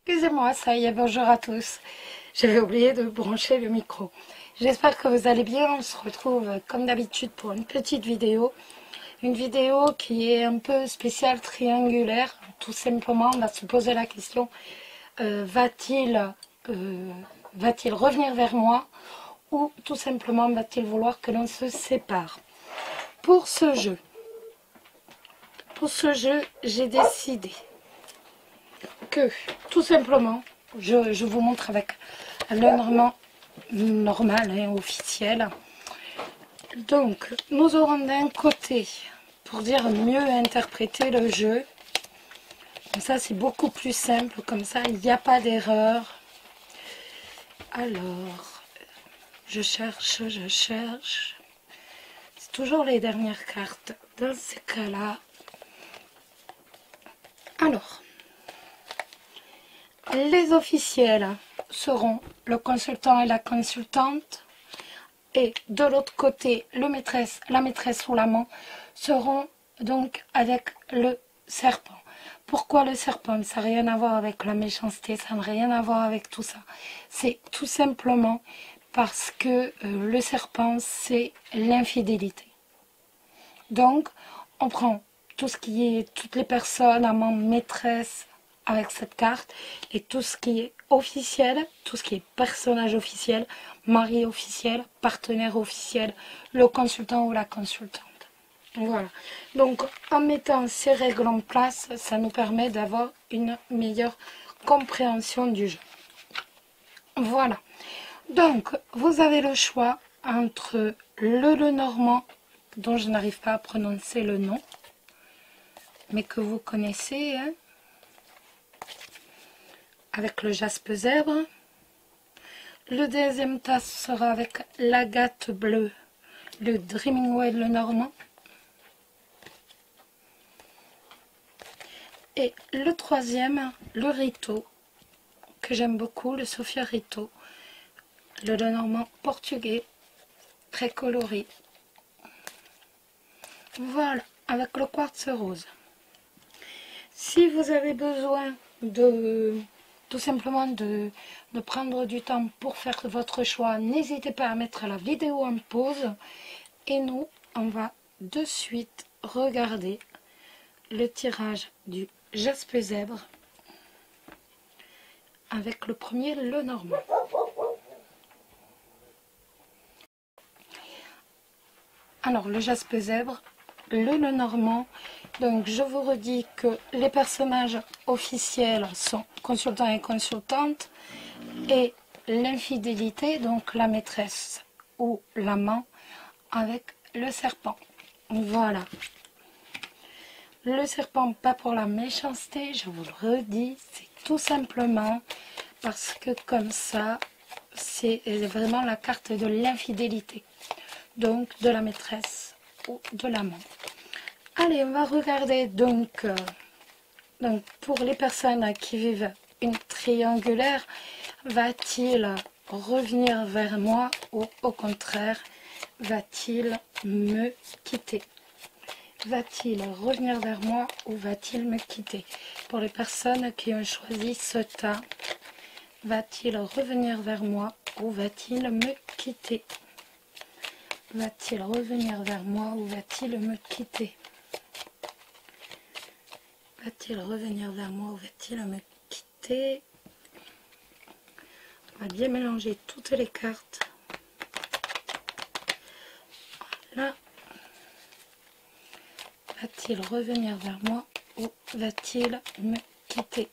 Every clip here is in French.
Excusez-moi, ça y est, bonjour à tous. J'avais oublié de brancher le micro. J'espère que vous allez bien. On se retrouve comme d'habitude pour une petite vidéo. Une vidéo qui est un peu spéciale, triangulaire. Tout simplement, on va se poser la question, va-t-il revenir vers moi ou tout simplement va-t-il vouloir que l'on se sépare? Pour ce jeu, j'ai décidé que tout simplement, je vous montre avec le normal et officiel. Donc, nous aurons d'un côté, pour dire mieux interpréter le jeu, comme ça c'est beaucoup plus simple, comme ça il n'y a pas d'erreur. Alors, je cherche, c'est toujours les dernières cartes dans ces cas-là. Alors, les officiels seront le consultant et la consultante, et de l'autre côté, la maîtresse ou l'amant seront donc avec le serpent. Pourquoi le serpent? Ça n'a rien à voir avec la méchanceté, ça n'a rien à voir avec tout ça. C'est tout simplement parce que le serpent, c'est l'infidélité. Donc, on prend tout ce qui est, toutes les personnes, amants, maîtresses, avec cette carte, et tout ce qui est officiel, tout ce qui est personnage officiel, mari officiel, partenaire officiel, le consultant ou la consultante. Voilà. Donc, en mettant ces règles en place, ça nous permet d'avoir une meilleure compréhension du jeu. Voilà. Donc, vous avez le choix entre le normand, dont je n'arrive pas à prononcer le nom, mais que vous connaissez, hein, avec le jaspe zèbre. Le deuxième tas sera avec l'agate bleue, le Dreaming Well le normand. Et le troisième, le Rito, que j'aime beaucoup, le Sofia Rito, le normand portugais, très coloré. Voilà, avec le quartz rose. Si vous avez besoin de tout simplement de prendre du temps pour faire votre choix, n'hésitez pas à mettre la vidéo en pause. Et nous, on va de suite regarder le tirage du jaspe zèbre avec le premier, le normand. Alors, le jaspe zèbre, le normand. Donc, je vous redis que les personnages officiels sont consultants et consultantes, et l'infidélité, donc la maîtresse ou l'amant, avec le serpent. Voilà. Le serpent, pas pour la méchanceté, je vous le redis, c'est tout simplement parce que comme ça, c'est vraiment la carte de l'infidélité, donc de la maîtresse ou de l'amant. Allez, on va regarder donc pour les personnes qui vivent une triangulaire, va-t-il revenir vers moi ou au contraire, va-t-il me quitter? Va-t-il revenir vers moi ou va-t-il me quitter? Pour les personnes qui ont choisi ce tas, va-t-il revenir vers moi ou va-t-il me quitter? Va-t-il revenir vers moi ou va-t-il me quitter? Va-t-il revenir vers moi ou va-t-il me quitter? On va bien mélanger toutes les cartes. Voilà. Va-t-il revenir vers moi ou va-t-il me quitter?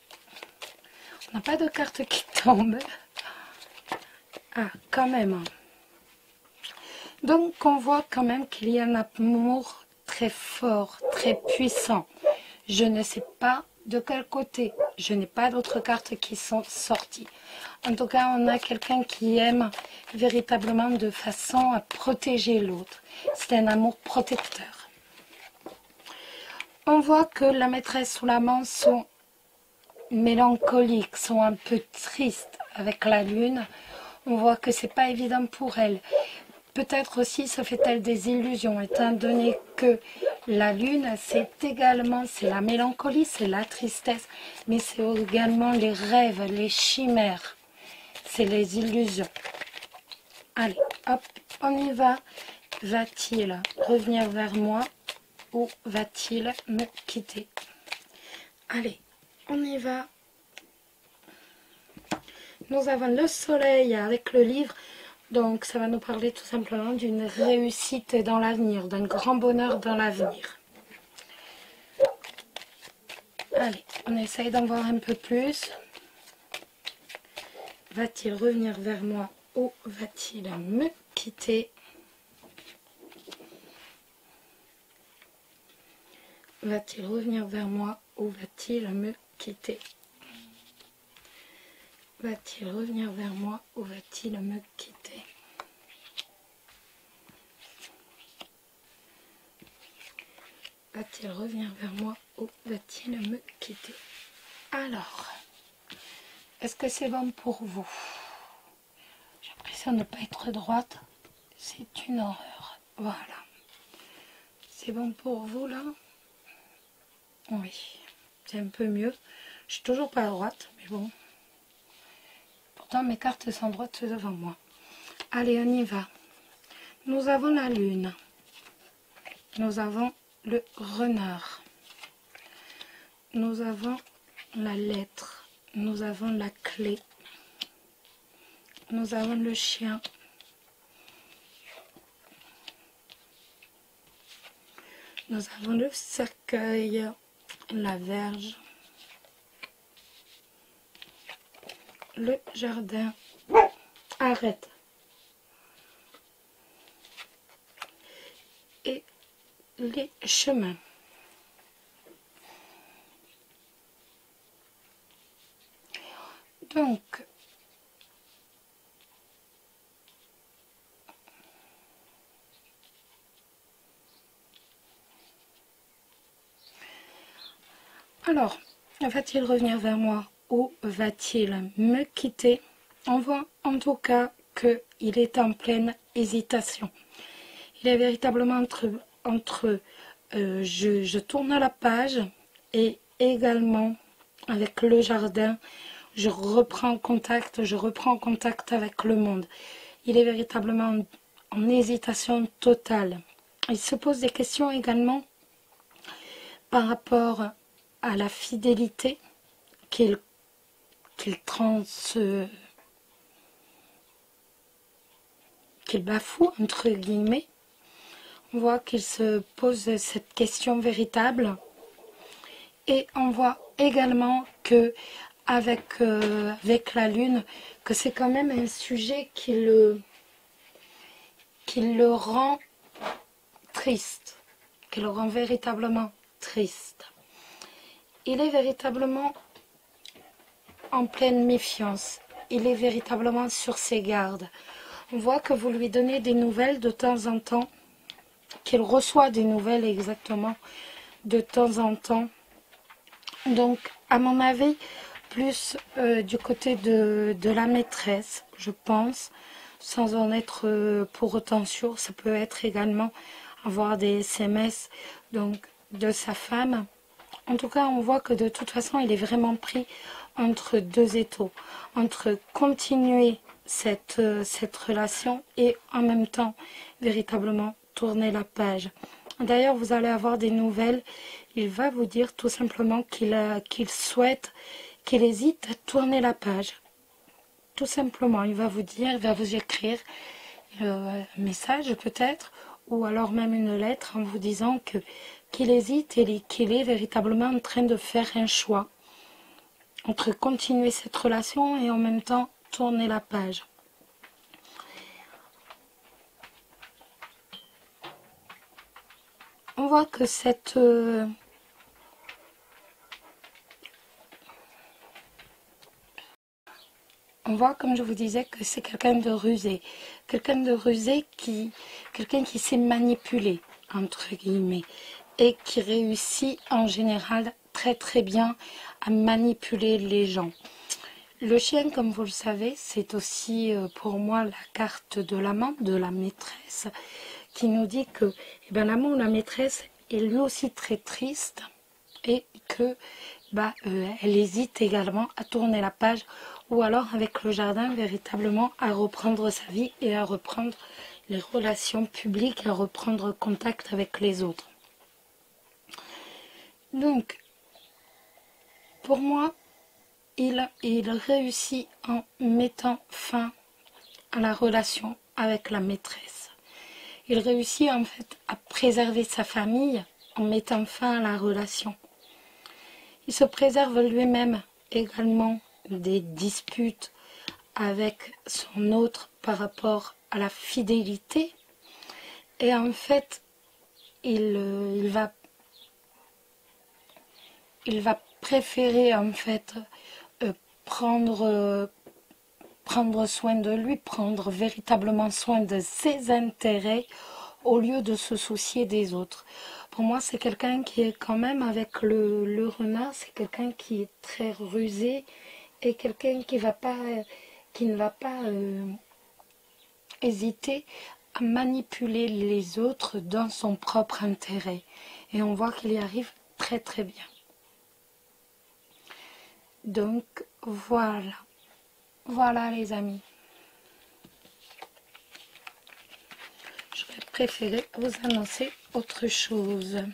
On n'a pas de carte qui tombe. Ah, quand même. Donc, on voit quand même qu'il y a un amour très fort, très puissant. Je ne sais pas de quel côté. Je n'ai pas d'autres cartes qui sont sorties. En tout cas, on a quelqu'un qui aime véritablement de façon à protéger l'autre. C'est un amour protecteur. On voit que la maîtresse ou l'amant sont mélancoliques, sont un peu tristes avec la lune. On voit que c'est pas évident pour elle. Peut-être aussi se fait-elle des illusions, étant donné que La lune, c'est également, c'est la mélancolie, c'est la tristesse, mais c'est également les rêves, les chimères, c'est les illusions. Allez, hop, on y va. Va-t-il revenir vers moi ou va-t-il me quitter? Allez, on y va. Nous avons le soleil avec le livre. Donc, ça va nous parler tout simplement d'une réussite dans l'avenir, d'un grand bonheur dans l'avenir. Allez, on essaye d'en voir un peu plus. Va-t-il revenir vers moi ou va-t-il me quitter? Va-t-il revenir vers moi ou va-t-il me quitter? Va-t-il revenir vers moi ou va-t-il me quitter? Va-t-il revenir vers moi ou va-t-il me quitter? Alors, est-ce que c'est bon pour vous? J'ai l'impression de ne pas être droite. C'est une horreur. Voilà. C'est bon pour vous là? Oui, c'est un peu mieux. Je suis toujours pas droite, mais bon. Pourtant, mes cartes sont droites devant moi. Allez, on y va. Nous avons la lune. Nous avons le renard. Nous avons la lettre. Nous avons la clé. Nous avons le chien. Nous avons le cercueil, la verge, le jardin. Arrête. Et les chemins. Donc, alors, va-t-il revenir vers moi ou va-t-il me quitter? On voit en tout cas qu'il est en pleine hésitation. Il est véritablement entre je tourne la page et également avec le jardin, je reprends contact avec le monde. Il est véritablement en hésitation totale. Il se pose des questions également par rapport à la fidélité qu'il bafoue, entre guillemets. On voit qu'il se pose cette question véritable. Et on voit également que avec la lune, que c'est quand même un sujet qui le rend triste, qui le rend véritablement triste. Il est véritablement en pleine méfiance. Il est véritablement sur ses gardes. On voit que vous lui donnez des nouvelles de temps en temps, qu'il reçoit des nouvelles exactement de temps en temps. Donc, à mon avis, plus du côté de la maîtresse, je pense, sans en être pour autant sûr. Ça peut être également avoir des SMS donc, de sa femme. En tout cas, on voit que de toute façon, il est vraiment pris entre deux étaux, entre continuer cette relation et en même temps, véritablement, tourner la page. D'ailleurs, vous allez avoir des nouvelles. Il va vous dire tout simplement qu'il souhaite, qu'il hésite à tourner la page. Tout simplement, il va vous dire, il va vous écrire un message peut-être, ou alors même une lettre en vous disant qu'il hésite et qu'il est véritablement en train de faire un choix entre continuer cette relation et en même temps tourner la page. On voit que on voit, comme je vous disais, que c'est quelqu'un de rusé. Quelqu'un de rusé quelqu'un qui sait manipuler, entre guillemets, et qui réussit en général très très bien à manipuler les gens. Le chien, comme vous le savez, c'est aussi pour moi la carte de l'amant, de la maîtresse, qui nous dit que l'amant ou la maîtresse est lui aussi très triste et que elle hésite également à tourner la page ou alors avec le jardin véritablement à reprendre sa vie et à reprendre les relations publiques, à reprendre contact avec les autres. Donc, pour moi, il réussit en mettant fin à la relation avec la maîtresse. Il réussit en fait à préserver sa famille en mettant fin à la relation. Il se préserve lui-même également des disputes avec son autre par rapport à la fidélité. Et en fait, il va préférer en fait prendre soin de lui, prendre véritablement soin de ses intérêts au lieu de se soucier des autres. Pour moi, c'est quelqu'un qui est quand même avec le renard, c'est quelqu'un qui est très rusé et quelqu'un qui ne va pas hésiter à manipuler les autres dans son propre intérêt. Et on voit qu'il y arrive très très bien. Donc voilà. Voilà les amis. J'aurais préféré vous annoncer autre chose.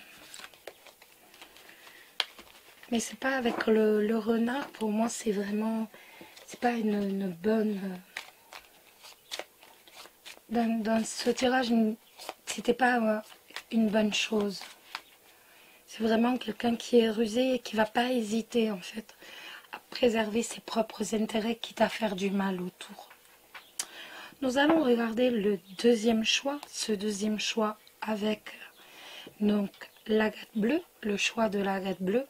Mais c'est pas avec le renard, pour moi c'est vraiment, c'est pas une bonne... Dans ce tirage, c'était pas une bonne chose. C'est vraiment quelqu'un qui est rusé et qui va pas hésiter en fait à préserver ses propres intérêts, quitte à faire du mal autour. Nous allons regarder le deuxième choix, ce deuxième choix avec donc l'agate bleue, le choix de l'agate bleue.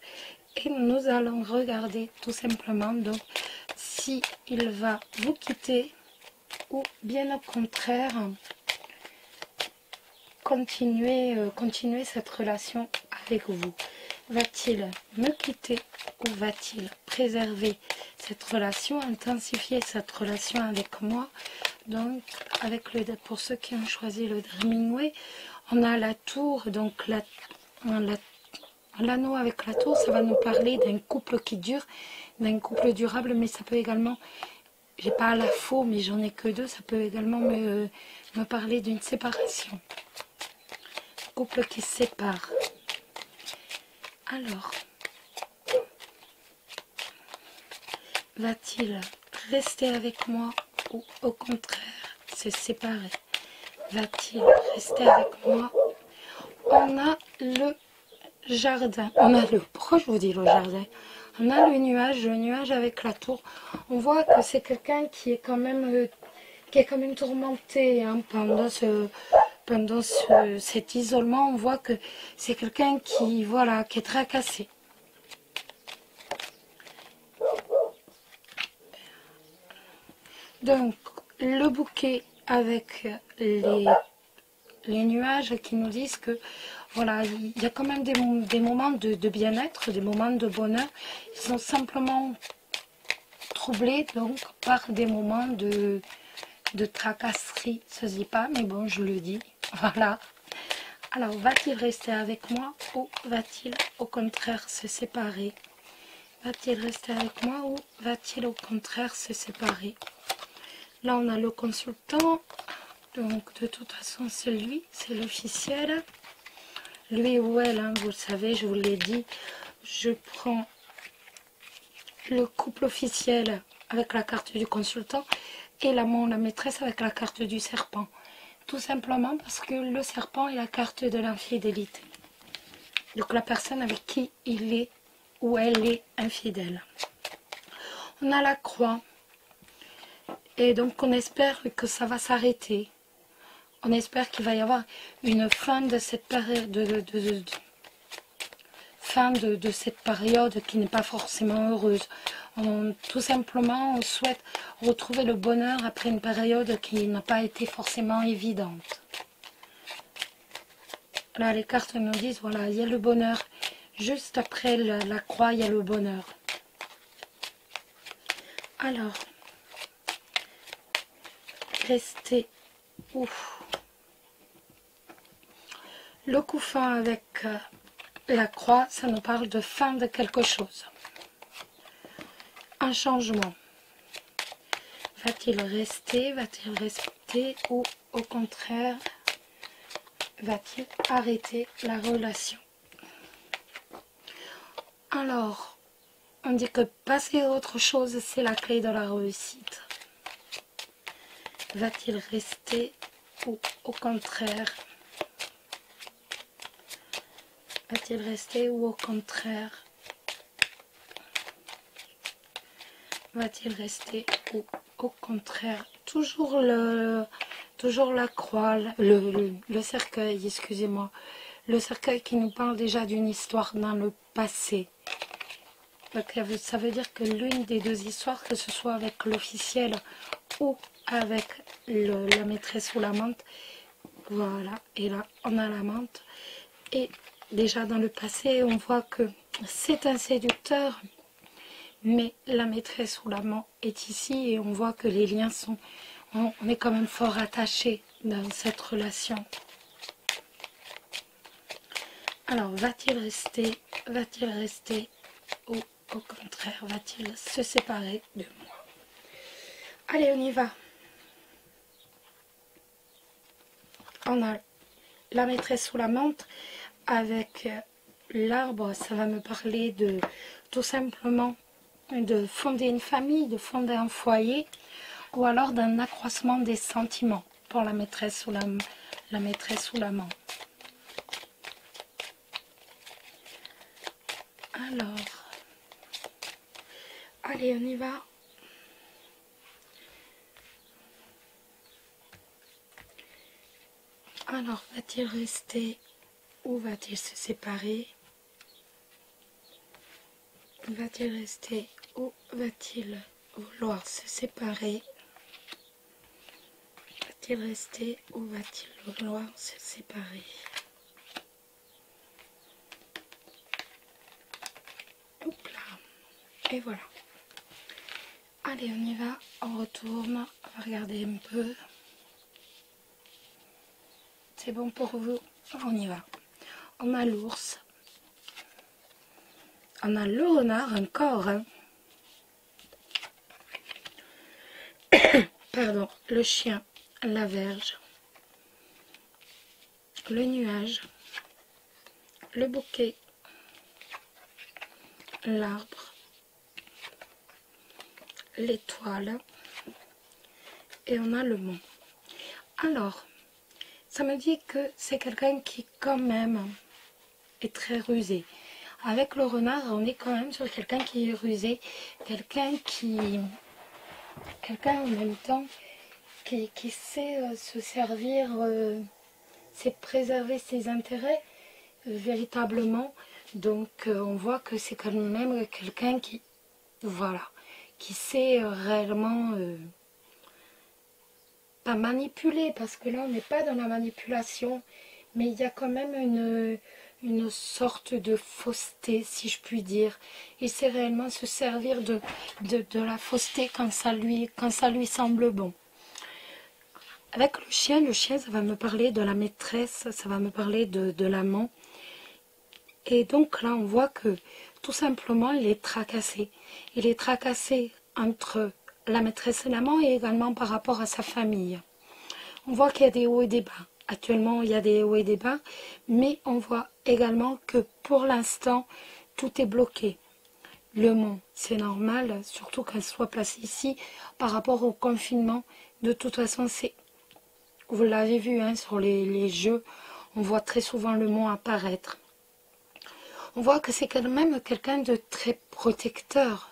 Et nous allons regarder tout simplement donc si il va vous quitter ou bien au contraire continuer cette relation avec vous. Va-t-il me quitter ou va-t-il préserver cette relation, intensifier cette relation avec moi? Donc, pour ceux qui ont choisi le Dreaming, on a la tour, donc l'anneau avec la tour, ça va nous parler d'un couple qui dure, d'un couple durable, mais ça peut également, j'ai pas la faux, mais j'en ai que deux, ça peut également me parler d'une séparation. Couple qui se sépare. Alors, va-t-il rester avec moi ou au contraire se séparer? Va-t-il rester avec moi? On a le jardin, pourquoi je vous dis le jardin? On a le nuage avec la tour. On voit que c'est quelqu'un qui est quand même tourmenté hein, pendant cet isolement. On voit que c'est quelqu'un qui est tracassé. Donc le bouquet avec les nuages qui nous disent que voilà, il y a quand même des moments de bien-être, des moments de bonheur. Ils sont simplement troublés donc par des moments de tracasserie. Ça se dit pas, mais bon, je le dis. Voilà. Alors, va-t-il rester avec moi ou va-t-il au contraire se séparer? Va-t-il rester avec moi ou va-t-il au contraire se séparer? Là, on a le consultant. Donc, de toute façon, c'est lui, c'est l'officiel. Lui ou elle, hein, vous le savez, je vous l'ai dit. Je prends le couple officiel avec la carte du consultant et l'amant, la maîtresse avec la carte du serpent. Tout simplement parce que le serpent est la carte de l'infidélité. Donc, la personne avec qui il est ou elle est infidèle. On a la croix. Et donc, on espère que ça va s'arrêter. On espère qu'il va y avoir une fin de cette période, de cette période qui n'est pas forcément heureuse. Tout simplement, on souhaite retrouver le bonheur après une période qui n'a pas été forcément évidente. Là, les cartes nous disent, voilà, il y a le bonheur. Juste après la croix, il y a le bonheur. Alors, restez ouf. Le couffin avec la croix, ça nous parle de fin de quelque chose. Un changement. Va-t-il rester ou au contraire, va-t-il arrêter la relation? Alors, on dit que passer à autre chose, c'est la clé de la réussite. Va-t-il rester ou au contraire? Va-t-il rester ou au contraire? Va-t-il rester ou au contraire? Toujours la croix, le cercueil, excusez-moi. Le cercueil qui nous parle déjà d'une histoire dans le passé. Donc, ça veut dire que l'une des deux histoires, que ce soit avec l'officiel ou avec la maîtresse ou l'amante, voilà, et là on a l'amante, et déjà dans le passé on voit que c'est un séducteur, mais la maîtresse ou l'amant est ici et on voit que les liens sont, on est quand même fort attachés dans cette relation. Alors, va-t-il rester ou au contraire, va-t-il se séparer de moi? Allez, on y va. On a la maîtresse ou l'amante avec l'arbre, ça va me parler de tout simplement de fonder une famille, de fonder un foyer, ou alors d'un accroissement des sentiments pour la maîtresse ou la maîtresse ou l'amant. Alors, allez, on y va. Alors, va-t-il rester ou va-t-il se séparer? Va-t-il rester ou va-t-il vouloir se séparer? Va-t-il rester ou va-t-il vouloir se séparer? Hop là. Et voilà. Allez, on y va. On retourne. On va regarder un peu. C'est bon pour vous? On y va. On a l'ours. On a le renard encore. Hein. Pardon. Le chien. La verge. Le nuage. Le bouquet. L'arbre. L'étoile. Et on a le mont. Alors, ça me dit que c'est quelqu'un qui quand même est très rusé. Avec le renard, on est quand même sur quelqu'un qui est rusé, quelqu'un en même temps qui sait se servir, sait préserver ses intérêts véritablement. Donc on voit que c'est quand même quelqu'un qui, voilà, qui sait réellement pas manipuler, parce que là on n'est pas dans la manipulation, mais il y a quand même une sorte de fausseté, si je puis dire. Il sait réellement se servir de la fausseté quand ça lui semble bon. Avec le chien, ça va me parler de la maîtresse, ça va me parler de l'amant. Et donc là, on voit que tout simplement, il est tracassé. Il est tracassé entre la maîtresse et l'amant et également par rapport à sa famille. On voit qu'il y a des hauts et des bas. Actuellement, il y a des hauts et des bas, mais on voit également que pour l'instant, tout est bloqué. Le mont, c'est normal, surtout qu'elle soit placée ici, par rapport au confinement. De toute façon, vous l'avez vu hein, sur les jeux, on voit très souvent le mont apparaître. On voit que c'est quand même quelqu'un de très protecteur.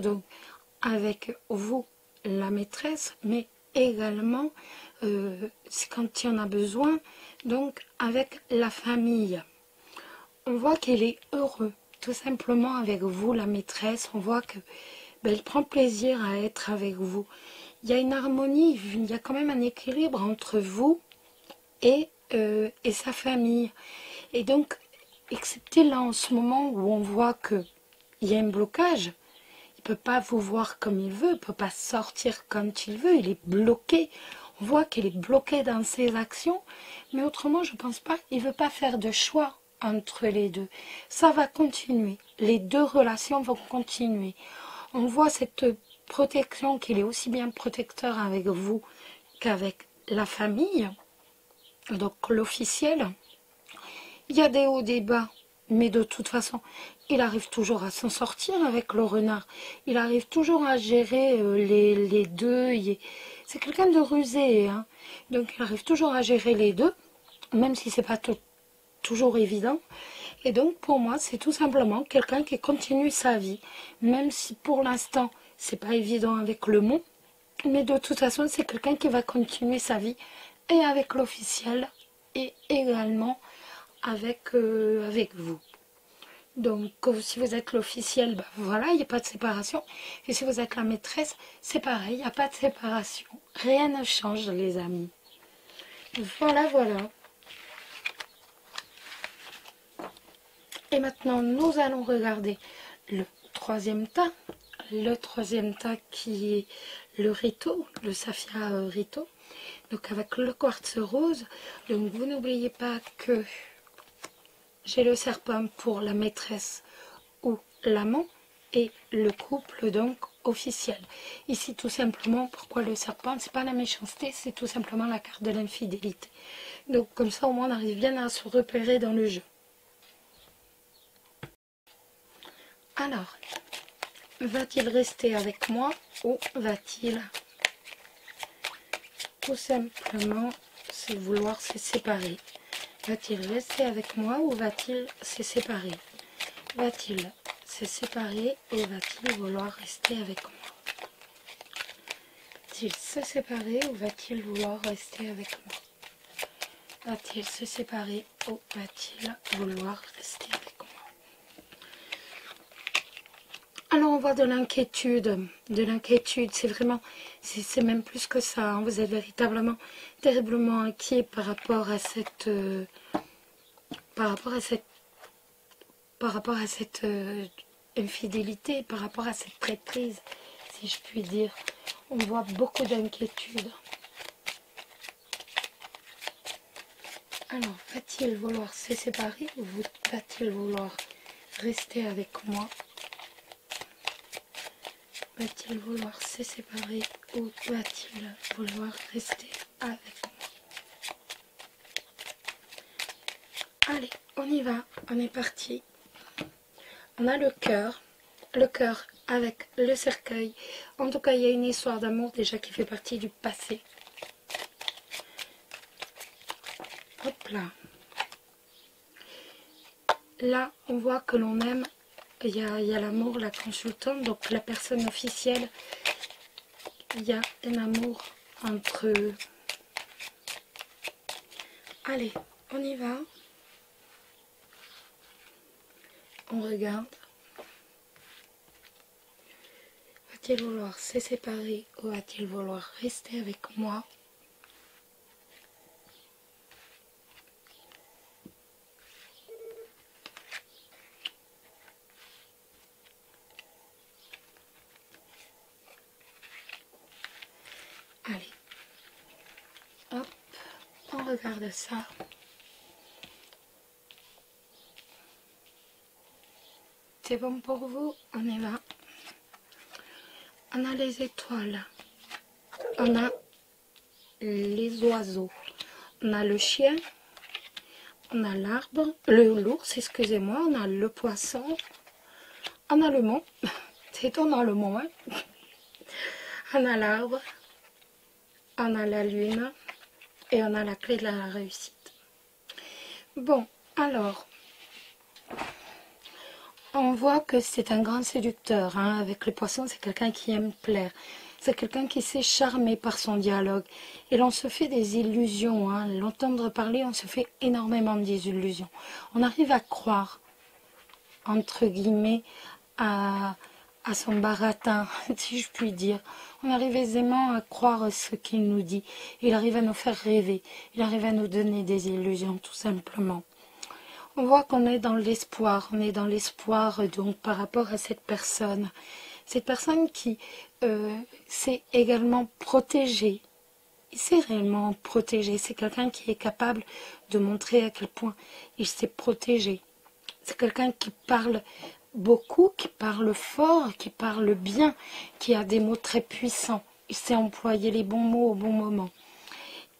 Donc, avec vous, la maîtresse, mais également c'est quand il y en a besoin, donc avec la famille. On voit qu'il est heureux, tout simplement avec vous, la maîtresse. On voit que elle prend plaisir à être avec vous. Il y a une harmonie, il y a quand même un équilibre entre vous et sa famille. Et donc, excepté là en ce moment où on voit qu'il y a un blocage, il ne peut pas vous voir comme il veut, il ne peut pas sortir quand il veut, il est bloqué. On voit qu'il est bloqué dans ses actions, mais autrement, je ne pense pas, il ne veut pas faire de choix entre les deux. Ça va continuer, les deux relations vont continuer. On voit cette protection, qu'il est aussi bien protecteur avec vous qu'avec la famille, donc l'officiel. Il y a des hauts, des bas, mais de toute façon, il arrive toujours à s'en sortir avec le renard. Il arrive toujours à gérer les deux. C'est quelqu'un de rusé, hein. Donc il arrive toujours à gérer les deux, même si c'est pas toujours évident. Et donc pour moi, c'est tout simplement quelqu'un qui continue sa vie, même si pour l'instant, c'est pas évident avec le mot. Mais de toute façon, c'est quelqu'un qui va continuer sa vie, et avec l'officiel, et également avec vous. Donc, si vous êtes l'officiel, ben voilà, il n'y a pas de séparation. Et si vous êtes la maîtresse, c'est pareil, il n'y a pas de séparation. Rien ne change, les amis. Voilà, voilà. Et maintenant, nous allons regarder le troisième tas. Le troisième tas qui est le Rito, le Saphia Rito. Donc, avec le quartz rose. Donc, vous n'oubliez pas que j'ai le serpent pour la maîtresse ou l'amant et le couple donc officiel. Ici tout simplement, pourquoi le serpent? C'est pas la méchanceté, c'est tout simplement la carte de l'infidélité. Donc comme ça au moins on arrive bien à se repérer dans le jeu. Alors, va-t-il rester avec moi ou va-t-il tout simplement vouloir se séparer? Va-t-il rester avec moi ou va-t-il se séparer? Va-t-il se séparer ou va-t-il vouloir rester avec moi? Va-t-il se séparer ou va-t-il vouloir rester avec moi? Va-t-il se séparer ou va-t-il vouloir rester avec moi? Alors on voit de l'inquiétude, c'est vraiment, c'est même plus que ça, hein. Vous êtes véritablement, terriblement inquiet par rapport à cette, infidélité, par rapport à cette traîtrise, si je puis dire. On voit beaucoup d'inquiétude. Alors, va-t-il vouloir se séparer ou va-t-il vouloir rester avec moi? Va-t-il vouloir se séparer ou va-t-il vouloir rester avec moi? Allez, on y va, on est parti. On a le cœur avec le cercueil. En tout cas, il y a une histoire d'amour déjà qui fait partie du passé. Hop là. Là, on voit que l'on aime. Il y a l'amour, la consultante, donc la personne officielle. Il y a un amour entre eux. Allez, on y va. On regarde. Va-t-il vouloir se séparer ou va-t-il vouloir rester avec moi? Allez. Hop, on regarde ça. C'est bon pour vous? On y va. On a les étoiles. On a les oiseaux. On a le chien. On a l'arbre. L'ours, excusez-moi. On a le poisson. On a le mont. C'est étonnant le mont, hein? On a l'arbre. On a la lune. Et on a la clé de la réussite. Bon, alors... On voit que c'est un grand séducteur, hein. Avec le poisson, c'est quelqu'un qui aime plaire. C'est quelqu'un qui sait charmer par son dialogue. Et l'on se fait des illusions, hein. L'entendre parler, on se fait énormément d'illusions. On arrive à croire, entre guillemets, à son baratin, si je puis dire. On arrive aisément à croire ce qu'il nous dit. Il arrive à nous faire rêver. Il arrive à nous donner des illusions, tout simplement. On voit qu'on est dans l'espoir, donc par rapport à cette personne qui sait également protéger il sait réellement protéger. C'est quelqu'un qui est capable de montrer à quel point il sait protéger. C'est quelqu'un qui parle beaucoup, qui parle fort, qui parle bien, qui a des mots très puissants. Il sait employer les bons mots au bon moment.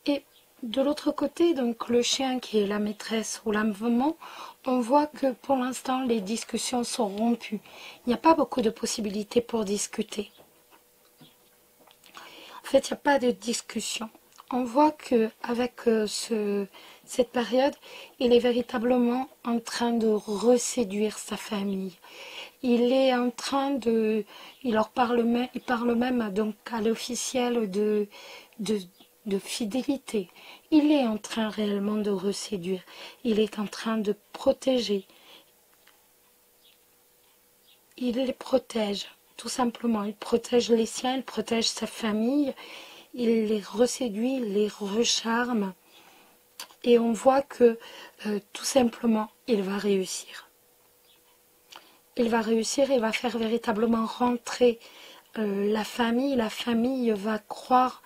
Et de l'autre côté, donc le chien qui est la maîtresse ou l'amement, on voit que pour l'instant les discussions sont rompues. Il n'y a pas beaucoup de possibilités pour discuter. En fait, il n'y a pas de discussion. On voit qu'avec cette période, il est véritablement en train de reséduire sa famille. Il est en train de... Il parle même donc à l'officiel de fidélité. Il est en train réellement de reséduire. Il est en train de protéger. Il les protège, tout simplement. Il protège les siens, il protège sa famille. Il les reséduit, il les recharme. Et on voit que tout simplement, il va réussir. Il va réussir, il va faire véritablement rentrer la famille. La famille va croire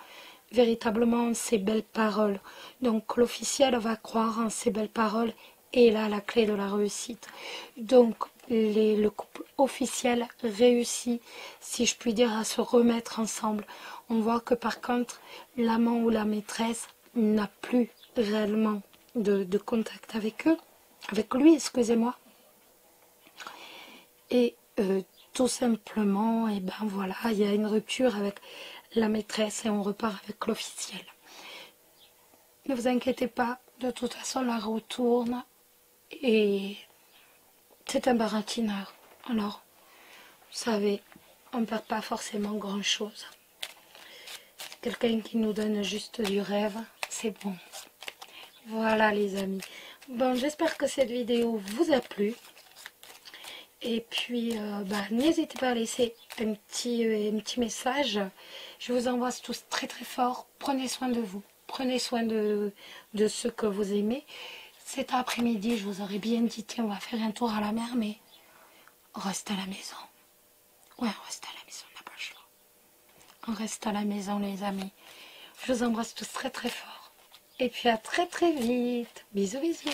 véritablement en ses belles paroles. Donc l'officiel va croire en ses belles paroles et il a la clé de la réussite. Donc le couple officiel réussit, si je puis dire, à se remettre ensemble. On voit que par contre, l'amant ou la maîtresse n'a plus réellement de contact avec eux, avec lui, excusez-moi. Et tout simplement, et ben voilà, il y a une rupture avec la maîtresse et on repart avec l'officiel. Ne vous inquiétez pas, de toute façon la roue tourne et c'est un baratineur. Alors, vous savez, on ne perd pas forcément grand chose. Quelqu'un qui nous donne juste du rêve, c'est bon. Voilà les amis. Bon, j'espère que cette vidéo vous a plu. Et puis, n'hésitez pas à laisser un petit message. Je vous embrasse tous très très fort. Prenez soin de vous. Prenez soin de ceux que vous aimez. Cet après-midi, je vous aurais bien dit, tiens, on va faire un tour à la mer, mais on reste à la maison. Ouais, on reste à la maison, on n'a pas le choix. On reste à la maison, les amis. Je vous embrasse tous très très fort. Et puis à très très vite. Bisous, bisous.